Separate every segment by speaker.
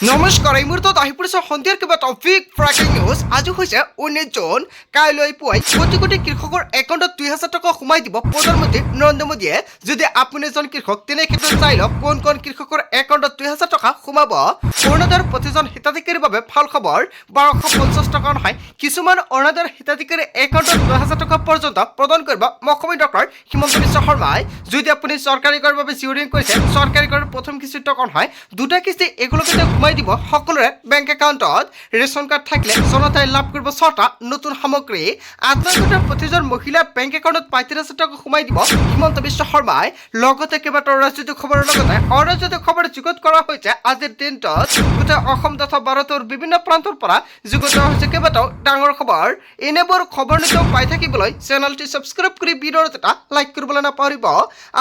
Speaker 1: নমস্কাৰ এই মুহূৰ্তত আহি পৰিছে সন্ধিয়াৰ কিবা টপিক ব্ৰেকিং নিউজ আজি হৈছে 19 জুন কাইলৈ পুৱাই কোটি কোটি কৃষকৰ একাউণ্টত 2000 টকা সোমাই দিব প্ৰধানমন্ত্ৰী নৰেন্দ্ৰ মোদীয়ে যদি আপুনি এজন কৃষক তেনে ক্ষেত্ৰত চাই লওক কোন কোন কৃষকৰ একাউণ্টত 2000 টকা সোমাব অৰুণোদয়ৰ প্ৰতিজন হিতাধিকাৰীৰ বাবে ভাল খবৰ 1250 টকা নহয় কিছুমান অৰুণোদয়ৰ হিতাধিকাৰীৰ একাউণ্টত 2000 টকা পৰ্যন্ত প্ৰদান কৰিব মুখ্যমন্ত্ৰী ডক্টৰ হিমন্ত বিশ্ব শৰ্মাই যদি আপুনি চৰকাৰী কৰৰ বাবে জিঅ'ৰিং কৰিছে চৰকাৰী কৰৰ প্ৰথম কিস্তিৰ টকা নহয় দুটা কিস্তি এগুলোকে সোমাই দিব সকলোৰে বেংক একাউণ্টত ৰেচন কাৰ্ড থাকিলে জনতাই লাভ কৰিব 6টা নতুন সামগ্ৰী আত্মনিৰ্ভৰ প্ৰতিজন মহিলা বেংক একাউণ্টত 35,000 টকা সোমাই দিব হিমন্ত বিশ্ব শৰ্মাই লগতে কেইবাটাও ৰাজনৈতিক খবৰৰ লগতে অৰাজনৈতিক খবৰ যুগুত কৰা হৈছে আজিৰ দিনটোত গোটেই অসম তথা ভাৰতৰ বিভিন্ন প্ৰান্তৰ পৰা যুগুত কৰা হৈছে কেইবাটাও ডাঙৰ খবৰ এনেবোৰ খবৰ নিতৌ পাই থাকিবলৈ চেনেলটি ছাবস্ক্ৰাইব কৰি ভিডিঅ'ত এটা লাইক কৰিবলৈ নাপাহৰিব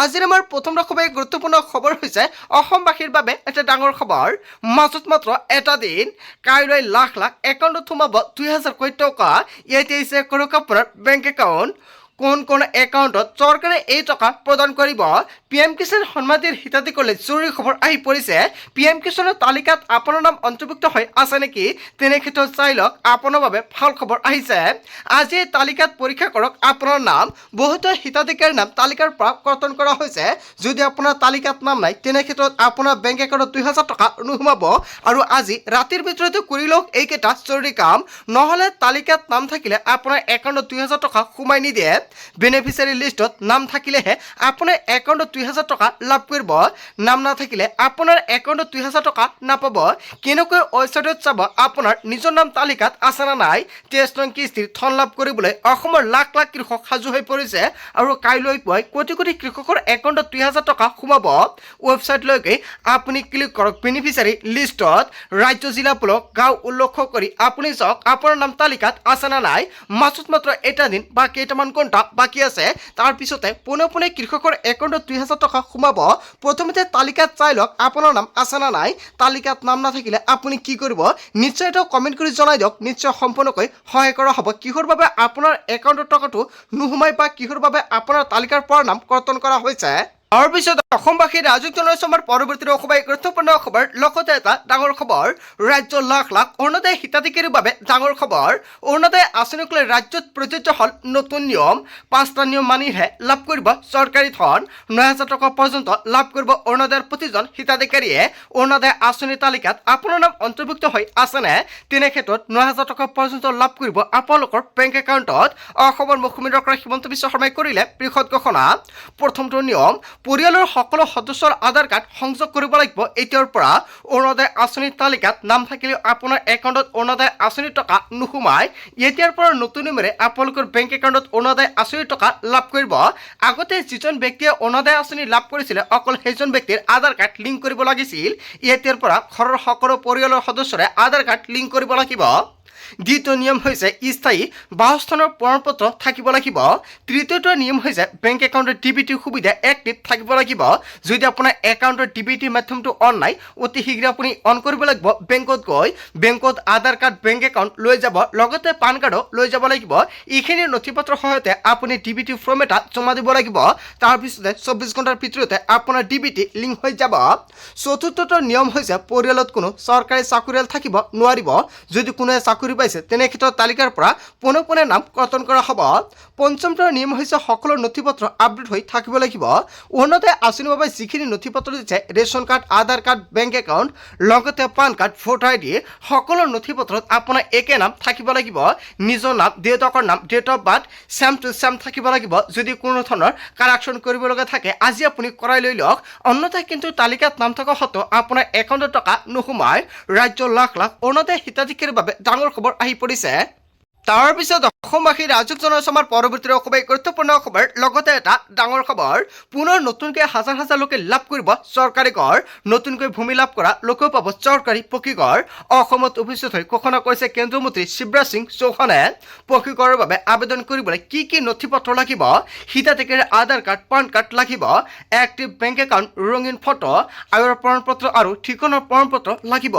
Speaker 1: আজিৰ আমাৰ প্ৰথম খুবেই গুৰুত্বপূৰ্ণ খবৰ হৈছে অসমবাসীৰ বাবে এটা ডাঙৰ খবৰ মাজত মাত্ৰ এটা দিন কাইলৈ লাখ লাখ একাউণ্টত সোমাব 2000 কোটি টকা ইয়াতে চেক কৰক আপোনাৰ বেংক একাউণ্ট কোন কোন একাউণ্টত চৰকাৰে এই টকা প্ৰদান কৰিব পিএম কিষাণ সন্মানিধিৰ হিতাধিকাৰীলৈ জৰুৰী খবৰ আহি পৰিছে পিএম কিষাণৰ তালিকাত আপোনাৰ নাম অন্তৰ্ভুক্ত হৈ আছে নেকি তেনে ক্ষেত্ৰত চাই লওক আপোনাৰ বাবে ভাল খবৰ আহিছে আজি এই তালিকাত পৰীক্ষা কৰক আপোনাৰ নাম বহুতো হিতাধিকাৰীৰ নাম তালিকাৰ পৰা কৰ্তন কৰা হৈছে যদি আপোনাৰ তালিকাত নাম নাই তেনে ক্ষেত্ৰত আপোনাৰ বেংক একাউণ্টত 2000 টকা নোসোমাব আৰু আজি ৰাতিৰ ভিতৰতে কৰি লওক এইকেইটা জৰুৰী কাম নহ'লে তালিকাত নাম থাকিলে আপোনাৰ একাউণ্টত 2000 টকা সোমাই নিদিয়ে বেনিফিচিয়াৰী লিষ্টত নাম থাকিলেহে আপোনাৰ একাউণ্টত 2000 টকা লাভ কৰিব নাম নাথাকিলে আপোনাৰ একাউণ্টত 2000 টকা নাপাব কেনেকৈ ৱেবছাইটত চাব আপোনাৰ নিজৰ নাম তালিকাত আছে না নাই টেষ্ট নং কিস্তিৰ ধন লাভ কৰিবলৈ অসমৰ লাখ লাখ কৃষক সাজু হৈ পৰিছে আৰু কাইলৈ পুৱাই কোটি কোটি কৃষকৰ একাউণ্টত 2000 টকা সোমাব ৱেবছাইটলৈকে আপুনি ক্লিক কৰক বেনিফিচিয়াৰী লিষ্টত ৰাজ্য জিলা ব্লক গাঁও উল্লেখ কৰি আপুনি চাওক আপোনাৰ নাম তালিকাত আছে না নাই মাজত মাত্ৰ এটা দিন বা কেইটামান ঘণ্টা বাকি আছে তাৰ পিছতে পোনে কৃষকৰ একাউণ্টত 2000 টকা সোমাব প্ৰথমতে তালিকাত চাই লওক আপোনাৰ নাম আছে না নাই তালিকাত নাম নাথাকিলে আপুনি কি কৰিব নিশ্চয় এটা কমেণ্ট কৰি জনাই দিয়ক নিশ্চয় সম্পূৰ্ণকৈ সহায় কৰা হ'ব কিহৰ বাবে আপোনাৰ একাউণ্টত টকাটো নোসোমাই বা কিহৰ বাবে আপোনাৰ তালিকাৰ পৰা নাম কৰ্তন কৰা হৈছে তাৰ পিছত অসমবাসী ৰাজকীয় সমাৰ পৰৱৰ্তী খুবেই গুৰুত্বপূৰ্ণ খবৰ লগতে এটা ডাঙৰ খবৰ ৰাজ্যৰ লাখ লাখ অৰুণোদয় হিতাধিকাৰীৰ বাবে ডাঙৰ খবৰ অৰুণোদয় আঁচনিক লৈ ৰাজ্যত প্ৰযোজ্য হ'ল নতুন নিয়ম 5টা নিয়ম মানিহে লাভ কৰিব চৰকাৰী ধন 9000 টকা পৰ্যন্ত লাভ কৰিব অৰুণোদয়ৰ প্ৰতিজন হিতাধিকাৰীয়ে অৰুণোদয় আঁচনিৰ তালিকাত আপোনাৰ নাম অন্তৰ্ভুক্ত হৈ আছেনে তেনে ক্ষেত্ৰত 9000 টকা পৰ্যন্ত লাভ কৰিব আপোনালোকৰ বেংক একাউণ্টত অসমৰ মুখ্যমন্ত্ৰী ডক্টৰ হিমন্ত বিশ্ব শৰ্মাই কৰিলে বৃহৎ ঘোষণা প্ৰথমটো নিয়ম পৰিয়ালৰ সকলো সদস্যৰ আধাৰ কাৰ্ড সংযোগ কৰিব লাগিব এতিয়াৰ পৰা অৰুণোদয় আঁচনিৰ তালিকাত নাম থাকিলে আপোনাৰ একাউণ্টত অৰুণোদয় আঁচনিৰ টকা নোসোমায় এতিয়াৰ পৰা নতুন নিয়মেৰে আপোনালোকৰ বেংক একাউণ্টত অৰুণোদয় আঁচনিৰ টকা লাভ কৰিব আগতে যিজন ব্যক্তিয়ে অৰুণোদয় আঁচনি লাভ কৰিছিলে অকল সেইজন ব্যক্তিৰ আধাৰ কাৰ্ড লিংক কৰিব লাগিছিল এতিয়াৰ পৰা ঘৰৰ সকলো পৰিয়ালৰ সদস্যৰে আধাৰ কাৰ্ড লিংক কৰিব লাগিব দ্বিতীয় নিয়ম হৈছে স্থায়ী বাসস্থানৰ প্ৰমাণপত্ৰ থাকিব লাগিব তৃতীয়টো নিয়ম হৈছে বেংক একাউণ্টৰ ডিবিটি সুবিধা এক্টিভ থাকিব লাগিব যদি আপোনাৰ একাউণ্টৰ ডিবিটি মাধ্যমটো অন নাই অতি শীঘ্ৰে আপুনি অন কৰিব লাগিব বেংকত গৈ বেংকত আধাৰ কাৰ্ড বেংক একাউণ্ট লৈ যাব লগতে পান কাৰ্ডো লৈ যাব লাগিব এইখিনি নথিপত্ৰৰ সহায়তে আপুনি ডিবিটি ফৰ্ম এটা জমা দিব লাগিব তাৰপিছতে 24 ঘণ্টাৰ ভিতৰতে আপোনাৰ ডিবিটি লিংক হৈ যাব চতুৰ্থটো নিয়ম হৈছে পৰিয়ালত কোনো চৰকাৰী চাকৰিয়াল থাকিব নোৱাৰিব যদি কোনো চাকৰি পাইছে তেনে ক্ষেত্ৰত তালিকাৰ পৰা পোনে নাম কৰ্তন কৰা হ'ব পঞ্চমটো নিয়ম হৈছে সকলো নথিপত্ৰ আপডেট হৈ থাকিব লাগিব অৰুণোদয় আঁচনিৰ বাবে যিখিনি নথিপত্ৰ দিছে ৰেচন কাৰ্ড আধাৰ কাৰ্ড বেংক একাউণ্ট লগতে পান কাৰ্ড ভোটাৰ আইডি সকলো নথিপত্ৰত আপোনাৰ একে নাম থাকিব লাগিব নিজৰ নাম দেউতাকৰ নাম date of birth same to same থাকিব লাগিব যদি কোনো ধৰণৰ কাৰেকশ্যন কৰিব লগা থাকে আজি আপুনি কৰাই লৈ লওক অন্যথা কিন্তু তালিকাত নাম থকা সত্ত্বেও আপোনাৰ একাউণ্টত টকা নোসোমায় ৰাজ্যৰ লাখ লাখ অৰুণোদয় হিতাধিকাৰীৰ বাবে ডাঙৰ খবৰ আহি পৰিছে তাৰ পিছত অসমবাসী ৰাজকীয় সমাৰ পৰৱৰ্তী খুবেই গুৰুত্বপূৰ্ণ খবৰ লগতে এটা ডাঙৰ খবৰ পুনৰ নতুনকৈ হাজাৰ হাজাৰ লোকে লাভ কৰিব চৰকাৰী ঘৰ নতুনকৈ ভূমি লাভ কৰা লোকেও পাব চৰকাৰী পকী ঘৰ অসমত উপস্থিত হৈ ঘোষণা কৰিছে কেন্দ্ৰীয় মন্ত্ৰী শিৱৰাজ সিং চৌহানে পকী ঘৰৰ বাবে আবেদন কৰিবলৈ কি নথিপত্ৰ লাগিব হিতাধিকাৰীৰ আধাৰ কাৰ্ড পান কাৰ্ড লাগিব এক্টিভ বেংক একাউণ্ট ৰঙীন ফটো আয়ৰ প্ৰমাণপত্ৰ আৰু ঠিকনাৰ প্ৰমাণপত্ৰ লাগিব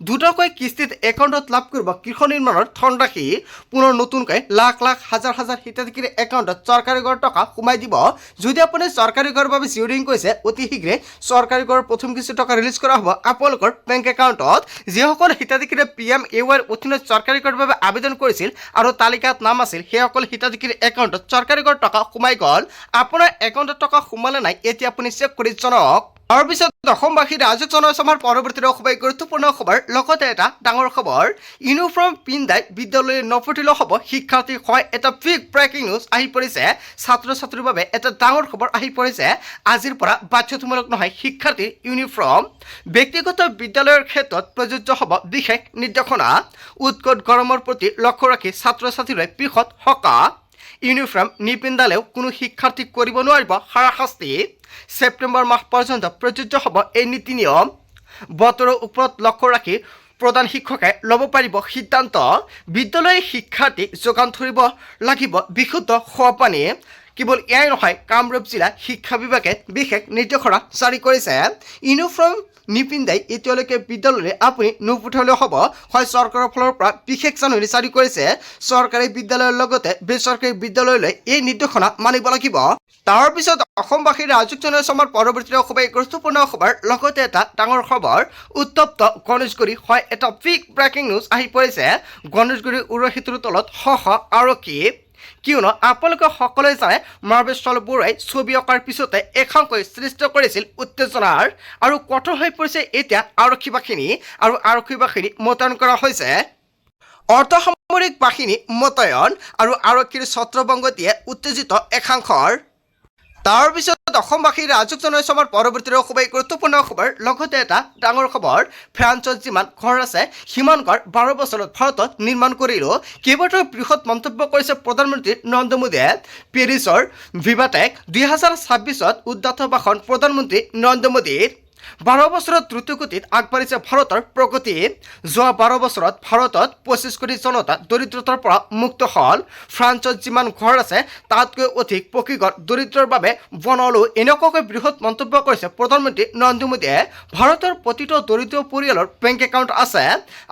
Speaker 1: দুটাকৈ কিস্তিত একাউণ্টত লাভ কৰিব গৃহ নিৰ্মাণৰ ধনৰাশি পুনৰ নতুনকৈ লাখ লাখ হাজাৰ হাজাৰ হিতাধিকাৰীৰ একাউণ্টত চৰকাৰী ঘৰৰ টকা সোমাই দিব। যদি আপুনি চৰকাৰী ঘৰৰ বাবে জিঅ' ৰিং কৰিছে, অতি শীঘ্ৰে চৰকাৰী ঘৰৰ প্ৰথম কিছু টকা ৰিলিজ কৰা হ'ব আপোনালোকৰ বেংক একাউণ্টত। যিসকল হিতাধিকাৰীয়ে PMAY অধীনত চৰকাৰী ঘৰৰ বাবে আবেদন কৰিছিল আৰু তালিকাত নাম আছিল, সেইসকল হিতাধিকাৰীৰ একাউণ্টত চৰকাৰী ঘৰৰ টকা সোমাই গ'ল। আপোনাৰ একাউণ্টত টকা সোমালে নাই এতিয়া আপুনি চেক কৰি জনাওক। তাৰপিছত অসমবাসী ৰাইজক জনাইছো আমাৰ পৰৱৰ্তী খুবেই গুৰুত্বপূৰ্ণ খবৰ। লগতে এটা ডাঙৰ খবৰ, ইউনিফৰ্ম পিন্ধাই বিদ্যালয়লৈ নপঠিলেও হ'ব, শিক্ষাৰ্থী হয় এটা বিগ ব্ৰেকিং নিউজ আহি পৰিছে। ছাত্ৰ ছাত্ৰীৰ বাবে এটা ডাঙৰ খবৰ আহি পৰিছে। আজিৰ পৰা বাধ্যতামূলক নহয় শিক্ষাৰ্থীৰ ইউনিফৰ্ম। ব্যক্তিগত বিদ্যালয়ৰ ক্ষেত্ৰত প্ৰযোজ্য হ'ব বিশেষ নিৰ্দেশনা। উৎকট গৰমৰ প্ৰতি লক্ষ্য ৰাখি ছাত্ৰ ছাত্ৰীলৈ বৃহৎ সকাহ। ইউনিফৰ্ম নিপিন্ধালেও কোনো শিক্ষাৰ্থীক কৰিব নোৱাৰিব হাৰাশাস্তি। ছেপ্টেম্বৰ মাহ পৰ্যন্ত প্ৰযোজ্য হ'ব এই নীতি নিয়ম। বতৰৰ ওপৰত লক্ষ্য ৰাখি প্ৰধান শিক্ষকে ল'ব পাৰিব সিদ্ধান্ত। বিদ্যালয়ৰ শিক্ষাৰ্থীক যোগান ধৰিব লাগিব বিশুদ্ধ খোৱা পানী। কেৱল এয়াই নহয়, কামৰূপ জিলা শিক্ষা বিভাগে বিশেষ নিৰ্দেশনা জাৰি কৰিছে। ইউনিফৰ্ম নিপিন্ধাই এতিয়ালৈকে বিদ্যালয়লৈ আপুনি নপঠিয়ালেও হ'ব, হয় চৰকাৰৰ ফালৰ পৰা বিশেষ জাননী জাৰি কৰিছে। চৰকাৰী বিদ্যালয়ৰ লগতে বেচৰকাৰী বিদ্যালয়লৈ এই নিৰ্দেশনা মানিব লাগিব। তাৰপিছত অসমবাসীৰ ৰাইজক জনাইছো আমাৰ পৰৱৰ্তী খুবেই গুৰুত্বপূৰ্ণ খবৰ। লগতে এটা ডাঙৰ খবৰ, উত্তপ্ত গণেশগুৰি হয় এটা বিগ ব্ৰেকিং নিউজ আহি পৰিছে। গণেশগুৰিৰ উৰহীটোৰ তলত শ আৰক্ষী। কিয়নো আপোনালোকে সকলোৱে জানে, মহাবেশ্বৰ বৰুৱাই ছবি অঁকাৰ পিছতে এখনকৈ সৃষ্টি কৰিছিল উত্তেজনাৰ, আৰু কঠোৰ হৈ পৰিছে এতিয়া আৰক্ষী বাহিনী, আৰু আৰক্ষী বাহিনী মোতায়েন কৰা হৈছে। অৰ্ধসামৰিক বাহিনী মোতায়েন আৰু আৰক্ষীৰ ছত্ৰভংগ দিয়ে উত্তেজিত একাংশৰ। তাৰপিছত অসমবাসীৰ ৰাইজক জনাইছো আমাৰ পৰৱৰ্তী খুবেই গুৰুত্বপূৰ্ণ খবৰ। লগতে এটা ডাঙৰ খবৰ, ফ্ৰান্সত যিমান ঘৰ আছে সিমান ঘৰ 12 বছৰত ভাৰতত নিৰ্মাণ কৰিলোঁ। কেইবাটাও বৃহৎ মন্তব্য কৰিছে প্ৰধানমন্ত্ৰী নৰেন্দ্ৰ মোদীয়ে। পেৰিছৰ ভিভাটেক 2026ত উদ্যাত ভাষণ প্ৰধানমন্ত্ৰী নৰেন্দ্ৰ মোদীৰ। 12 বছৰত দ্ৰুতগতিত আগবাঢ়িছে ভাৰতৰ প্ৰগতি। যোৱা 12 বছৰত ভাৰতত 25 কোটি জনতা দৰিদ্ৰতাৰ পৰা মুক্ত হ'ল। ফ্ৰান্সত যিমান ঘৰ আছে তাতকৈ অধিক পকী ঘৰ দৰিদ্ৰৰ বাবে বনালোঁ। এনেকুৱাকৈ বৃহৎ মন্তব্য কৰিছে প্ৰধানমন্ত্ৰী নৰেন্দ্ৰ মোদীয়ে। ভাৰতৰ প্ৰতিটো দৰিদ্ৰ পৰিয়ালৰ বেংক একাউণ্ট আছে,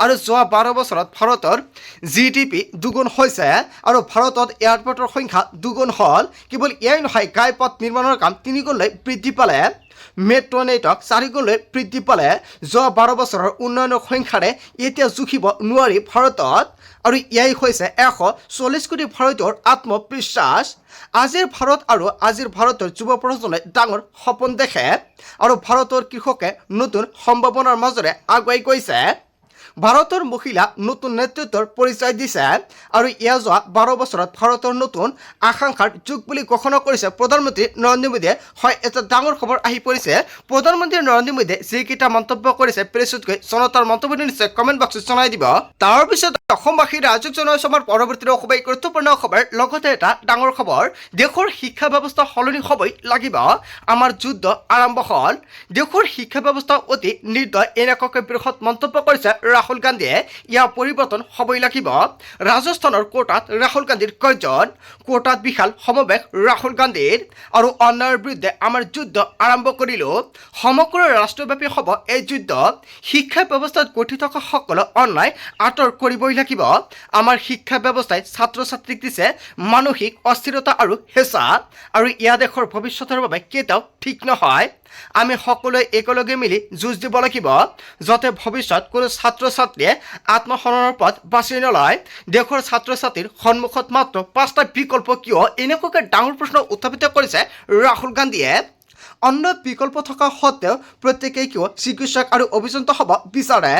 Speaker 1: আৰু যোৱা 12 বছৰত ভাৰতৰ GDP দুগুণ হৈছে, আৰু ভাৰতত এয়াৰপৰ্টৰ সংখ্যা দুগুণ হ'ল। কেৱল এয়াই নহয়, ঘাইপথ নিৰ্মাণৰ কাম 3 গুণলৈ বৃদ্ধি পালে। মেট্ৰ' নেটৱৰ্ক 4 গুণলৈ বৃদ্ধি পালে। যোৱা 12 বছৰৰ উন্নয়নৰ সংখ্যাৰে এতিয়া জুখিব নোৱাৰি ভাৰতত, আৰু এয়াই হৈছে 140 কোটি ভাৰতীয়ৰ আত্মবিশ্বাস। আজিৰ ভাৰত আৰু আজিৰ ভাৰতৰ যুৱ প্ৰজন্মই ডাঙৰ সপোন দেখে, আৰু ভাৰতৰ কৃষকে নতুন সম্ভাৱনাৰ মাজেৰে আগুৱাই গৈছে। ভাৰতৰ মহিলা নতুন নেতৃত্বৰ পৰিচয় দিছে, আৰু এয়া যোৱা 12 বছৰত ভাৰতৰ নতুন আকাংক্ষাৰ যুগ বুলি ঘোষণা কৰিছে প্ৰধানমন্ত্ৰী নৰেন্দ্ৰ মোদীয়ে। হয় এটা ডাঙৰ খবৰ আহি পৰিছে। প্ৰধানমন্ত্ৰী নৰেন্দ্ৰ মোদীয়ে যিকেইটা মন্তব্য কৰিছে, প্ৰেছতকৈ জনতাৰ মন্তব্য নিশ্চয় কমেণ্ট বক্সত জনাই দিব। তাৰপিছত অসমবাসীৰ ৰাইজক জনাইছো আমাৰ পৰৱৰ্তী খুবেই গুৰুত্বপূৰ্ণ খবৰ। লগতে এটা ডাঙৰ খবৰ, দেশৰ শিক্ষা ব্যৱস্থা সলনি হ'বই লাগিব, আমাৰ যুদ্ধ আৰম্ভ হ'ল। দেশৰ শিক্ষা ব্যৱস্থা অতি নিৰ্দয়, এনেকুৱাকৈ বৃহৎ মন্তব্য কৰিছে ৰাহুল গান্ধীয়ে। ইয়াৰ পৰিৱৰ্তন হ'বই লাগিব। ৰাজস্থানৰ কোটাত ৰাহুল গান্ধীৰ গৰ্জন। কোটাত বিশাল সমাৱেশ ৰাহুল গান্ধীৰ, আৰু অন্যায়ৰ বিৰুদ্ধে আমাৰ যুদ্ধ আৰম্ভ কৰিলোঁ। সমগ্ৰ ৰাষ্ট্ৰব্যাপী হ'ব এই যুদ্ধ। শিক্ষা ব্যৱস্থাত গঠি থকা সকলো অন্যায় আঁতৰ কৰিবই লাগিব। আমাৰ শিক্ষা ব্যৱস্থাই ছাত্ৰ ছাত্ৰীক দিছে মানসিক অস্থিৰতা আৰু হেঁচা, আৰু ইয়াৰ দেশৰ ভৱিষ্যতৰ বাবে কেতিয়াও ঠিক নহয়। আমি সকলোৱে একেলগে মিলি যুঁজ দিব লাগিব, যাতে ভৱিষ্যত কোনো ছাত্ৰ ছাত্ৰীয়ে আত্মসন্মানৰ পথ বাছি নলয়। দেশৰ ছাত্ৰ ছাত্ৰীৰ সন্মুখত মাত্ৰ 5টা বিকল্প কিয়, এনেকুৱাকৈ ডাঙৰ প্ৰশ্ন উত্থাপিত কৰিছে ৰাহুল গান্ধীয়ে। অন্য বিকল্প থকা সত্ত্বেও প্ৰত্যেকেই কিয় চিকিৎসক আৰু অভিযন্তা হ'ব বিচাৰে।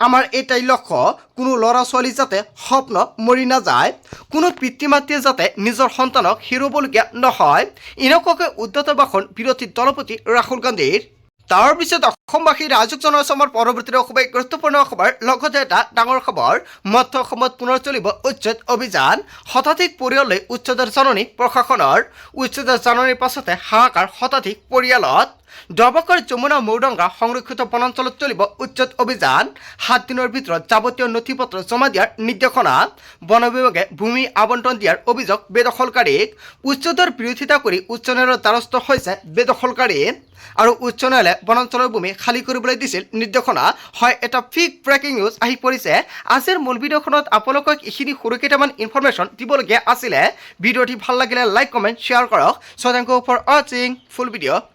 Speaker 1: আমাৰ এটাই লক্ষ্য, কোনো ল'ৰা ছোৱালী যাতে স্বপ্ন মৰি নাযায়, কোনো পিতৃ মাতৃয়ে যাতে নিজৰ সন্তানক হেৰুৱাবলগীয়া নহয়। এনেকুৱাকৈ উদ্ধত ভাষণ বিৰোধী দলপতি ৰাহুল গান্ধীৰ। তাৰপিছত অসমবাসীৰ ৰাইজক জনাইছো আমাৰ পৰৱৰ্তী খুবেই গুৰুত্বপূৰ্ণ খবৰ। লগতে এটা ডাঙৰ খবৰ, মধ্য অসমত পুনৰ চলিব উচ্ছেদ অভিযান। শতাধিক পৰিয়াললৈ উচ্ছেদৰ জাননী প্ৰশাসনৰ। উচ্ছেদৰ জাননীৰ পাছতে হাহাকাৰ শতাধিক পৰিয়ালত। ডবকৰ যমুনা মৌডঙ্গা সংৰক্ষিত বনাঞ্চলত চলিব উচ্ছেদ অভিযান 7 দিনৰ ভিতৰত যাৱতীয় নথিপত্ৰ জমা দিয়াৰ নিৰ্দেশনা বন বিভাগে ভূমি আবণ্টন দিয়াৰ অভিযোগ বেদখলকাৰীক উচ্ছেদৰ বিৰোধিতা কৰি উচ্চ ন্যায়ালয়ৰ দ্বাৰস্থ হৈছে বেদখলকাৰী আৰু উচ্চ ন্যায়ালয়ে বনাঞ্চলৰ ভূমি খালী কৰিবলৈ দিছিল নিৰ্দেশনা হয় এটা ফিক ব্ৰেকিং নিউজ আহি পৰিছে আজিৰ মূল ভিডিঅ'খনত আপোনালোকক এইখিনি সৰু কেইটামান ইনফৰমেশ্যন দিবলগীয়া আছিলে ভিডিঅ'টি ভাল লাগিলে লাইক কমেণ্ট শ্বেয়াৰ কৰক চ' থেংক ইউ ফৰ ৱাচিং ফুল ভিডিঅ'